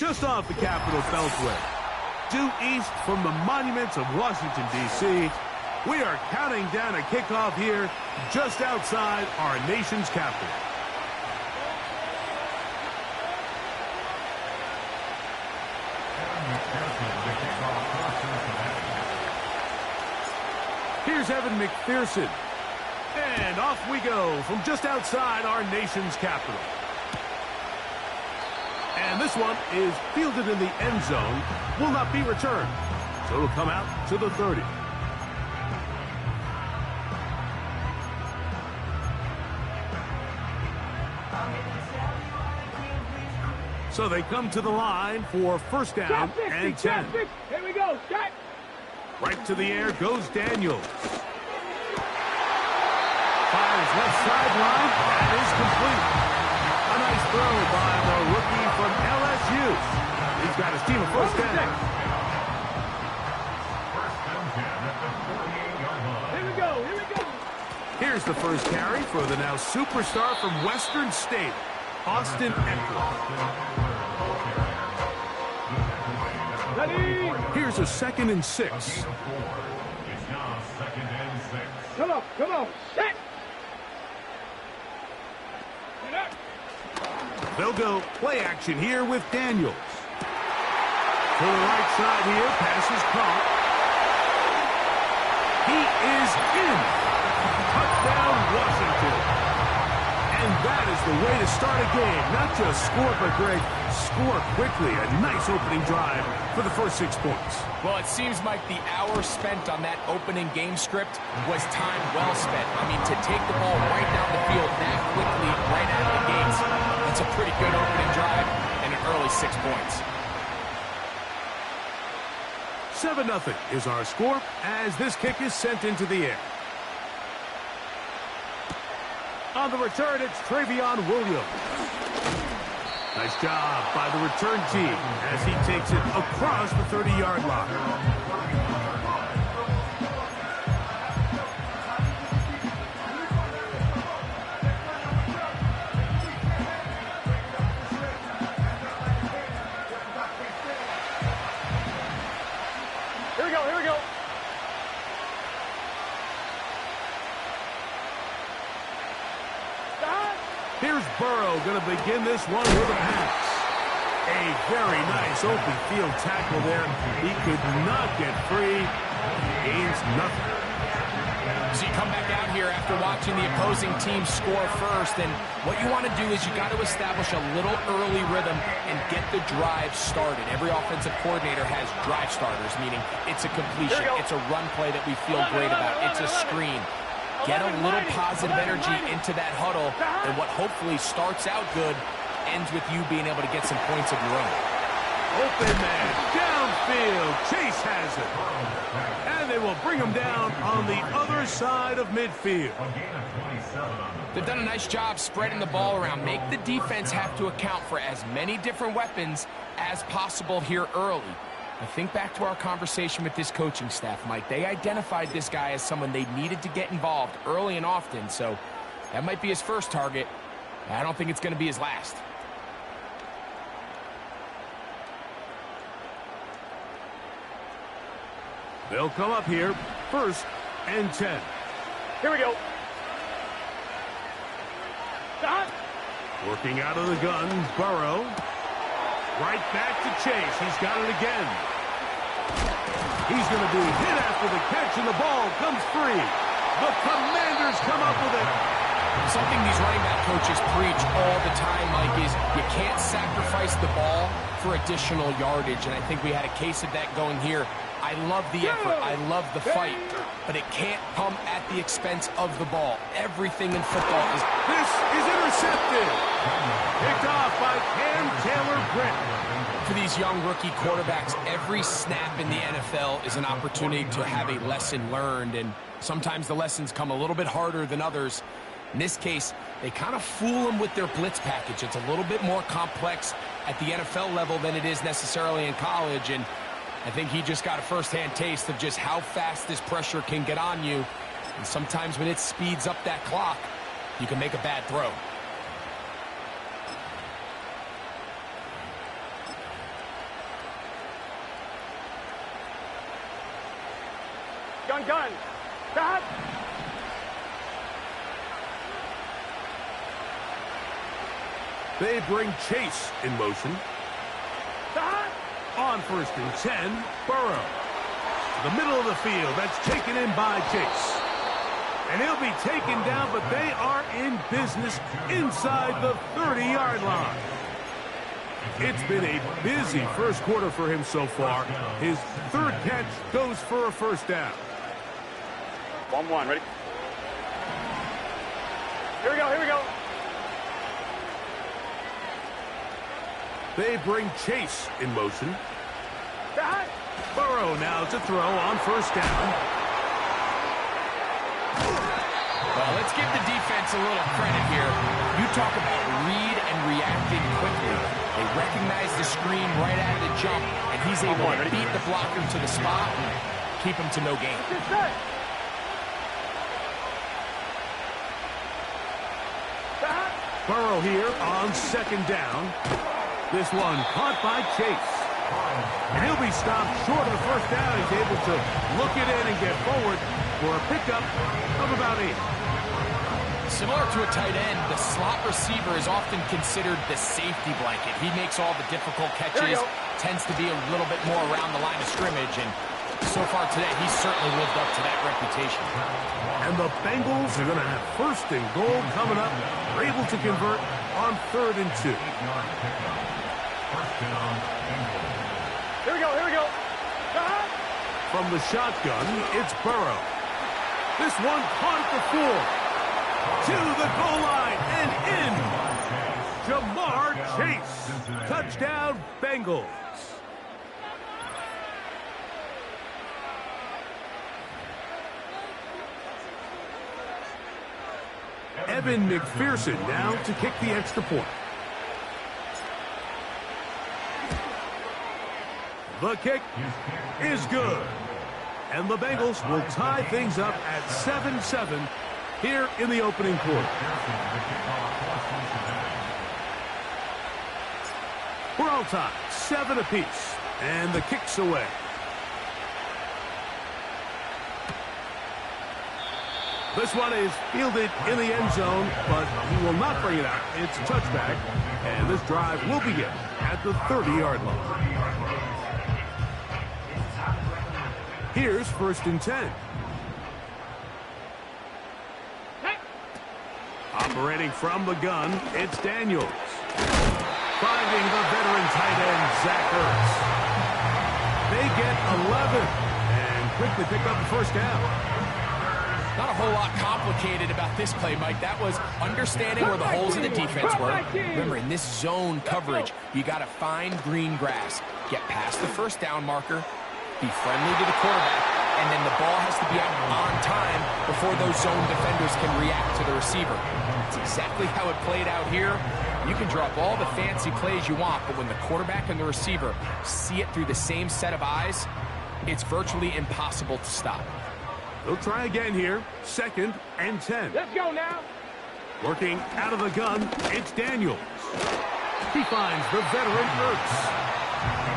just off the Capitol Beltway. Due east from the monuments of Washington, D.C., we are counting down a kickoff here just outside our nation's capital. Here's Evan McPherson. And off we go from just outside our nation's capital. And this one is fielded in the end zone, will not be returned. So it'll come out to the 30. So they come to the line for first down and 10. Here we go. Shot. Right to the air goes Daniels. Fires left sideline. That is complete. A nice throw by the rookie from LSU. He's got his team a first down. Here we go. Here we go. Here's the first carry for the now superstar from Western State, Austin Eckler. Here's a 2nd and 6. Come on, come on. Set. They'll go play action here with Daniels. To the right side here, pass is caught. He is in. Touchdown, Washington. And that is the way to start a game. Not just score, but, Greg, score quickly. A nice opening drive for the first 6 points. Well, it seems like the hour spent on that opening game script was time well spent. I mean, to take the ball right down the field that quickly, right out of the gates, that's a pretty good opening drive and an early 6 points. 7-0 is our score as this kick is sent into the air. On the return, it's Travion Williams. Nice job by the return team as he takes it across the 30-yard line. Here we go. Here's Burrow going to begin this one with a pass. A very nice open field tackle there. He could not get free. Gains nothing. So you come back out here after watching the opposing team score first, and what you want to do is you got to establish a little early rhythm and get the drive started. Every offensive coordinator has drive starters, meaning it's a completion, it's a run play that we feel great about, it's a screen. Get a little positive energy into that huddle, and what hopefully starts out good ends with you being able to get some points of your own. Open man, downfield, Chase has it. And they will bring him down on the other side of midfield. They've done a nice job spreading the ball around. Make the defense have to account for as many different weapons as possible here early. I think back to our conversation with this coaching staff, Mike. They identified this guy as someone they needed to get involved early and often, so that might be his first target. I don't think it's going to be his last. They'll come up here, 1st and 10. Here we go. Stop. Working out of the gun, Burrow. Right back to Chase. He's got it again. He's going to be hit after the catch, and the ball comes free. The Commanders come up with it. Something these running back coaches preach all the time, Mike, is you can't sacrifice the ball for additional yardage, and I think we had a case of that going here. I love the effort. I love the fight, but it can't come at the expense of the ball. Everything in football is... This is intercepted. Picked off by Cam Taylor-Britt. For these young rookie quarterbacks, every snap in the NFL is an opportunity to have a lesson learned, and sometimes the lessons come a little bit harder than others. In this case, they kind of fool them with their blitz package. It's a little bit more complex at the NFL level than it is necessarily in college, and I think he just got a first-hand taste of just how fast this pressure can get on you. And sometimes when it speeds up that clock, you can make a bad throw. gun. Stop. They bring Chase in motion. Stop. On 1st and 10, Burrow. To the middle of the field. That's taken in by Chase. And he'll be taken down, but they are in business inside the 30-yard line. It's been a busy first quarter for him so far. His 3rd catch goes for a first down. 1-1, ready? Here we go, here we go. They bring Chase in motion. Stop. Burrow now to throw on 1st down. Well, let's give the defense a little credit here. You talk about read and reacting quickly. They recognize the screen right out of the jump, and he's able to beat the blocker to the spot and keep him to no gain. Burrow here on 2nd down. This one caught by Chase. And he'll be stopped short of the first down. He's able to look it in and get forward for a pickup of about 8. Similar to a tight end, the slot receiver is often considered the safety blanket. He makes all the difficult catches, tends to be a little bit more around the line of scrimmage, and so far today, he's certainly lived up to that reputation. And the Bengals are going to have 1st and goal coming up. They're able to convert on 3rd and 2. Here we go, here we go. Stop. From the shotgun, it's Burrow. This one caught at the 4. To the goal line and in. Jamar Chase. Touchdown, Bengals. Evan McPherson now to kick the extra point. The kick is good. And the Bengals will tie things up at 7-7 here in the opening quarter. We're all tied, 7 apiece. And the kick's away. This one is fielded in the end zone, but he will not bring it out. It's a touchback, and this drive will begin at the 30-yard line. Here's 1st and 10. Operating from the gun, it's Daniels. Finding the veteran tight end, Zach Ertz. They get 11 and quickly pick up the first down. Not a whole lot complicated about this play, Mike. That was understanding where the holes in the defense were. Remember, in this zone coverage, you got to find green grass. Get past the first down marker, be friendly to the quarterback, and then the ball has to be out on time before those zone defenders can react to the receiver. That's exactly how it played out here. You can drop all the fancy plays you want, but when the quarterback and the receiver see it through the same set of eyes, it's virtually impossible to stop. They'll try again here. 2nd and 10. Let's go now. Working out of the gun, it's Daniels. He finds the veteran Ertz.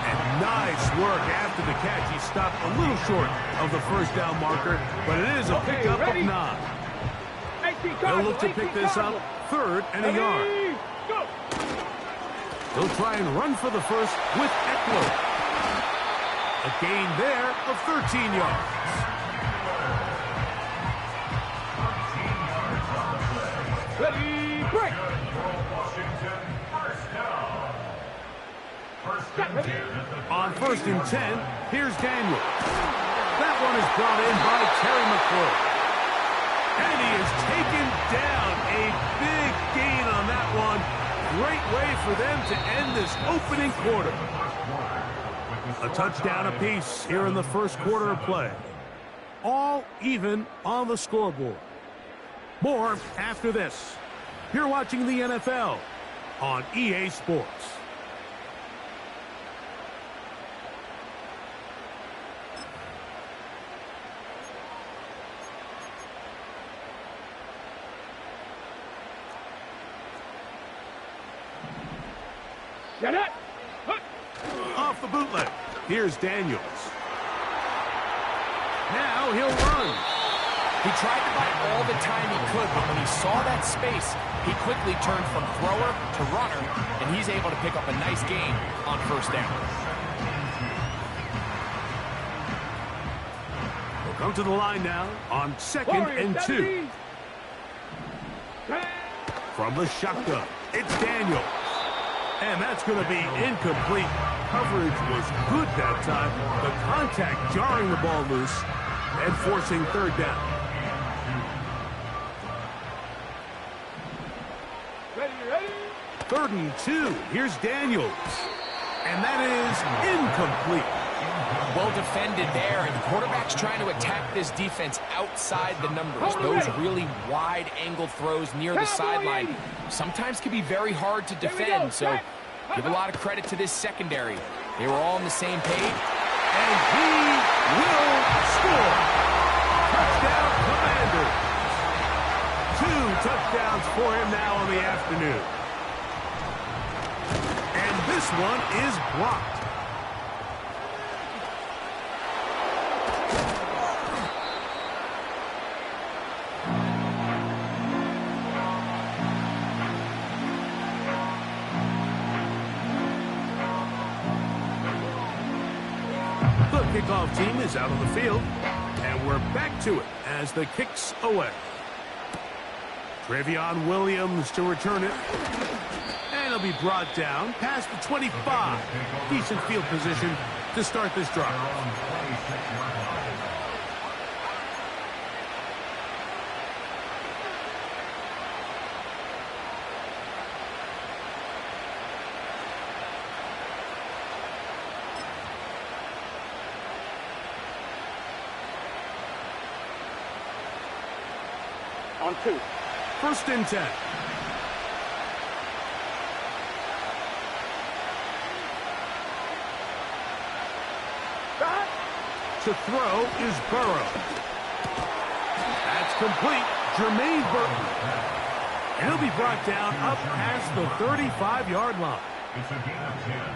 And nice work after the catch. He stopped a little short of the first down marker, but it is a pickup of 9. They'll look to pick this up 3rd and a yard. Go. They'll try and run for the first with Eckler. A gain there of 13 yards. Ready, break. On 1st and 10, here's Daniel. That one is brought in by Terry McLaurin. And he is taken down. A big gain on that one. Great way for them to end this opening quarter. A touchdown apiece here in the first quarter of play. All even on the scoreboard. More after this. You're watching the NFL on EA Sports. Get it. Off the bootleg. Here's Daniels. Now he'll run. He tried to buy all the time he could, but when he saw that space, he quickly turned from thrower to runner, and he's able to pick up a nice gain on first down. We'll come to the line now on 2nd and 2. From the shotgun, it's Daniels. And that's going to be incomplete. Coverage was good that time. The contact jarring the ball loose and forcing third down. Ready. 3rd and 2. Here's Daniels. And that is incomplete. Well defended there, and the quarterback's trying to attack this defense outside the numbers. Those really wide-angled throws near the sideline sometimes can be very hard to defend, so give a lot of credit to this secondary. They were all on the same page. And he will score. Touchdown, Commanders. 2 touchdowns for him now on the afternoon. And this one is blocked. The kickoff team is out on the field, and we're back to it as the kick's away. Trevion Williams to return it, and it'll be brought down past the 25. Decent field position to start this drive. On 2. 1st and 10. To throw is Burrow. That's complete. Jermaine Burton. And he'll be brought down up past the 35-yard line.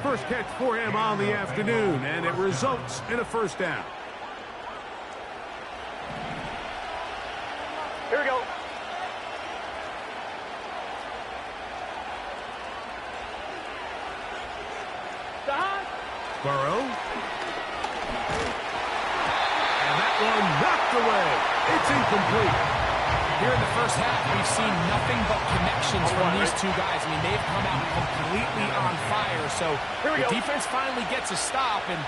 First catch for him on the afternoon, and it results in a first down. Here we go. Burrow. And that one knocked away. It's incomplete. Here in the first half, we've seen nothing but connections from these two guys. I mean, they've come out completely on fire. So the defense finally gets a stop, and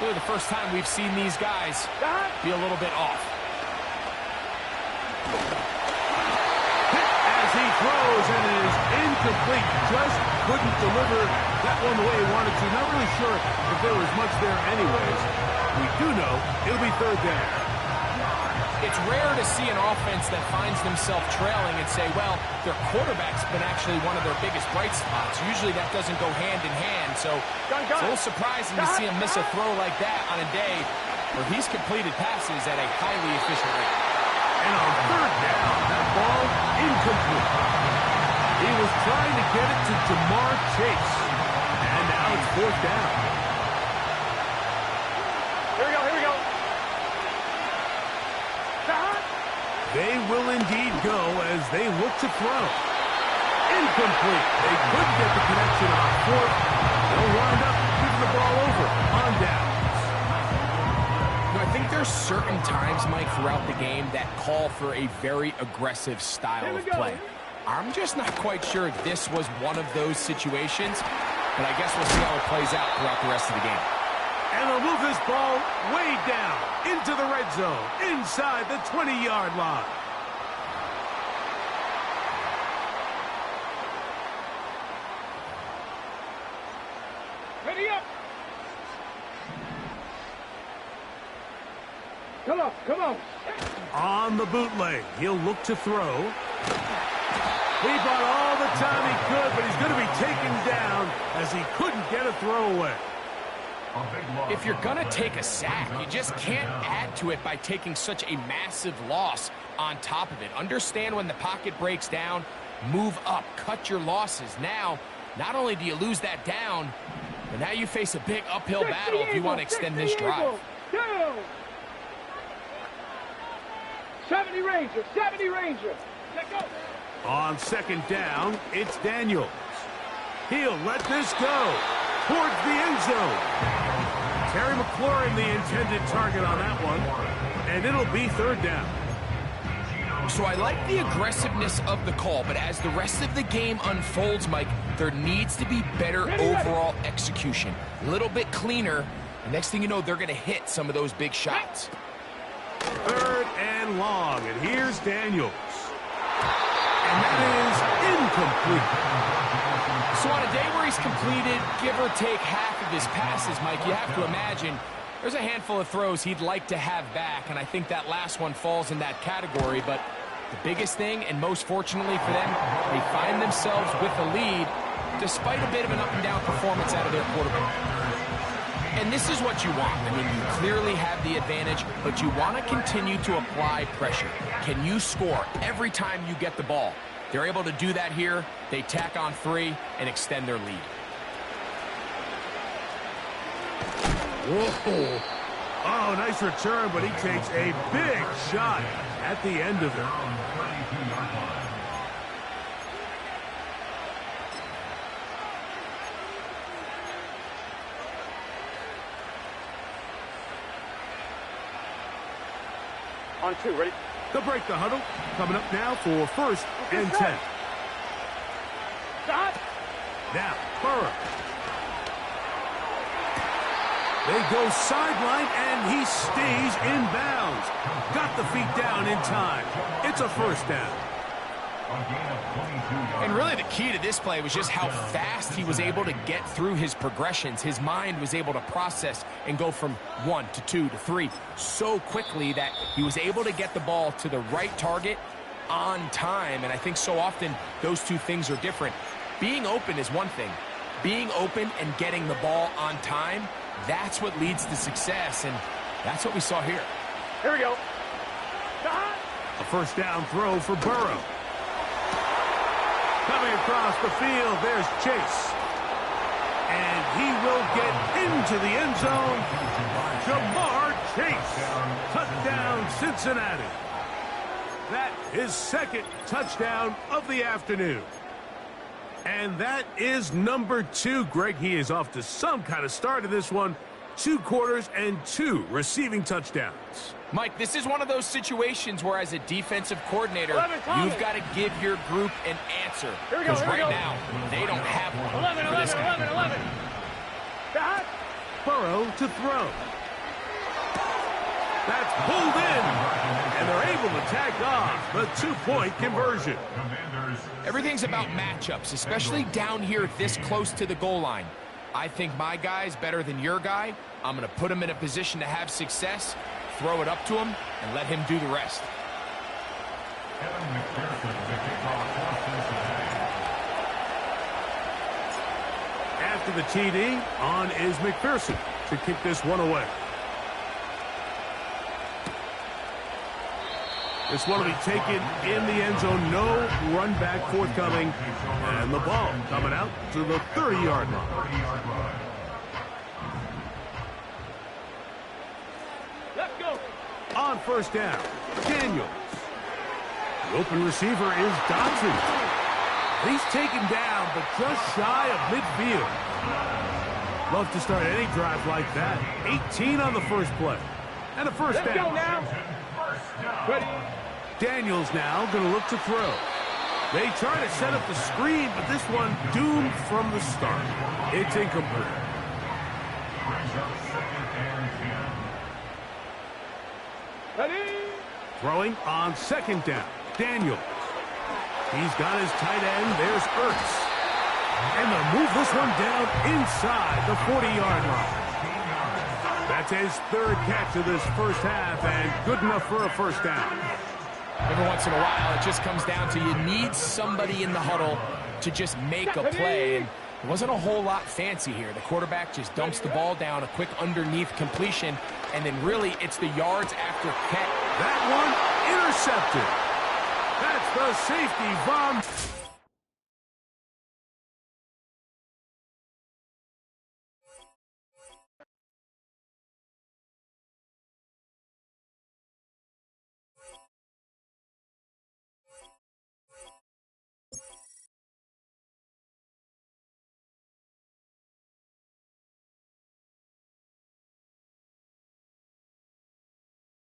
really the first time we've seen these guys be a little bit off. As he throws, and it is incomplete. Just couldn't deliver that one the way he wanted to. Not really sure if there was much there anyways. We do know it'll be third down. It's rare to see an offense that finds themselves trailing and say, well, their quarterback's been actually one of their biggest bright spots. Usually that doesn't go hand in hand, so it's a little surprising to see him miss a throw like that on a day where he's completed passes at a highly efficient rate. And on third down, that ball incomplete. He was trying to get it to Jamar Chase. And now it's fourth down. Here we go. They will indeed go as they look to throw. Incomplete. They couldn't get the connection on fourth. They'll wind up giving the ball over on downs. I think there's certain times, Mike, throughout the game that call for a very aggressive style of play. I'm just not quite sure if this was one of those situations, but I guess we'll see how it plays out throughout the rest of the game. And they'll move this ball way down into the red zone, inside the 20-yard line. Ready up. Come on. On the bootleg, he'll look to throw. He bought all the time he could, but he's going to be taken down as he couldn't get a throw away. If you're going to take a sack, you just can't add to it by taking such a massive loss on top of it. Understand when the pocket breaks down, move up, cut your losses. Now, not only do you lose that down, but now you face a big uphill battle if you want to extend this drive. 70 Ranger, 70 Ranger. Let go. On second down, it's Daniels. He'll let this go towards the end zone. Terry McLaurin, the intended target on that one, and it'll be third down. So I like the aggressiveness of the call, but as the rest of the game unfolds, Mike, there needs to be better overall execution. A little bit cleaner. The next thing you know, they're going to hit some of those big shots. Third and long, and here's Daniels. And that is incomplete. So on a day where he's completed, give or take half of his passes, Mike, you have to imagine there's a handful of throws he'd like to have back, and I think that last one falls in that category. But the biggest thing, and most fortunately for them, they find themselves with a lead despite a bit of an up-and-down performance out of their quarterback. And this is what you want. I mean, you clearly have the advantage, but you want to continue to apply pressure. Can you score every time you get the ball? They're able to do that here. They tack on 3 and extend their lead. Whoa. Oh, nice return, but he takes a big shot at the end of it. On 2, ready? They'll break the huddle. Coming up now for first and 10. Stop. Now, Burrow. They go sideline, and he stays in bounds. Got the feet down in time. It's a first down. And really the key to this play was just how fast he was able to get through his progressions. His mind was able to process and go from 1 to 2 to 3 so quickly that he was able to get the ball to the right target on time. And I think so often those two things are different. Being open is one thing. Being open and getting the ball on time, that's what leads to success, and that's what we saw here. Here we go. A first down throw for Burrow. Coming across the field, there's Chase. And he will get into the end zone. Jamar Chase. Touchdown, Cincinnati. That is second touchdown of the afternoon. And that is number 2. Greg, he is off to some kind of start in this one. 2 quarters and 2 receiving touchdowns. Mike, this is one of those situations where as a defensive coordinator, you've got to give your group an answer. Because right now, they don't have one. 11. Burrow to throw. That's pulled in. And they're able to tack off the 2-point conversion. Everything's about matchups, especially down here this close to the goal line. I think my guy's better than your guy. I'm going to put him in a position to have success, throw it up to him, and let him do the rest. After the TD, on is McPherson to kick this one away. This one will be taken in the end zone. No run back forthcoming. And the ball coming out to the 30-yard line. Let's go. On first down, Daniels. The open receiver is Dodson. He's taken down, but just shy of midfield. Love to start any drive like that. 18 on the first play. And a first down. Let's go now. Ready. Daniels now going to look to throw. They try to set up the screen, but this one doomed from the start. It's incomplete. Ready. Throwing on second down. Daniels. He's got his tight end. There's Ertz. And they'll move this one down inside the 40-yard line. That's his 3rd catch of this first half, and good enough for a first down. Every once in a while, it just comes down to you need somebody in the huddle to just make a play. And it wasn't a whole lot fancy here. The quarterback just dumps the ball down, a quick underneath completion, and then really it's the yards after catch. That one intercepted. That's the safety bomb.